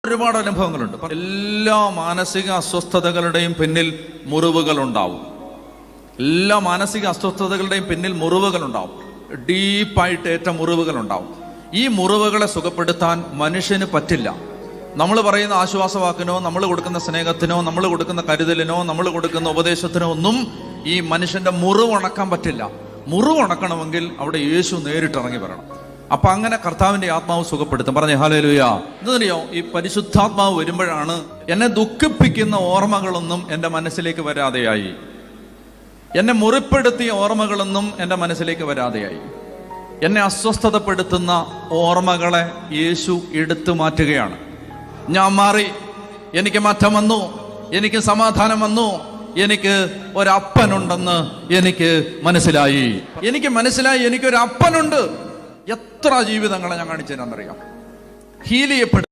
ഒരുപാട് അനുഭവങ്ങളുണ്ട്. എല്ലാ മാനസിക അസ്വസ്ഥതകളുടെയും പിന്നിൽ മുറിവുകൾ ഉണ്ടാവും. എല്ലാ മാനസിക അസ്വസ്ഥതകളുടെയും പിന്നിൽ മുറിവുകൾ ഉണ്ടാവും. ഡീപ്പായിട്ട് ഏറ്റ മുറിവുകൾ ഉണ്ടാവും. ഈ മുറിവുകളെ സുഖപ്പെടുത്താൻ മനുഷ്യന് പറ്റില്ല. നമ്മൾ പറയുന്ന ആശ്വാസവാക്കിനോ, നമ്മൾ കൊടുക്കുന്ന സ്നേഹത്തിനോ, നമ്മൾ കൊടുക്കുന്ന കരുതലിനോ, നമ്മൾ കൊടുക്കുന്ന ഉപദേശത്തിനോ ഒന്നും ഈ മനുഷ്യന്റെ മുറിവ് ഉണക്കാൻ പറ്റില്ല. മുറിവ് ഉണക്കണമെങ്കിൽ അവിടെ യേശു നേരിട്ടിറങ്ങി വരണം. അപ്പൊ അങ്ങനെ കർത്താവിന്റെ ആത്മാവ് സുഖപ്പെടുത്തും. പറഞ്ഞേ ഹല്ലേലൂയ. എന്തറിയോ, ഈ പരിശുദ്ധാത്മാവ് വരുമ്പോഴാണ് എന്നെ ദുഃഖിപ്പിക്കുന്ന ഓർമ്മകളൊന്നും എൻ്റെ മനസ്സിലേക്ക് വരാതെയായി, എന്നെ മുറിപ്പെടുത്തിയ ഓർമ്മകളൊന്നും എൻ്റെ മനസ്സിലേക്ക് വരാതെയായി, എന്നെ അസ്വസ്ഥതപ്പെടുത്തുന്ന ഓർമ്മകളെ യേശു എടുത്തു മാറ്റുകയാണ്. ഞാൻ മാറി, എനിക്ക് മാറ്റം വന്നു, എനിക്ക് സമാധാനം വന്നു, എനിക്ക് ഒരപ്പനുണ്ടെന്ന് എനിക്ക് മനസ്സിലായി. എനിക്കൊരപ്പനുണ്ട്. എത്ര ജീവിതങ്ങളെ ഞാൻ കാണിച്ചു തരാന്നറിയാം. ഹീൽ ചെയ്യപ്പെടും.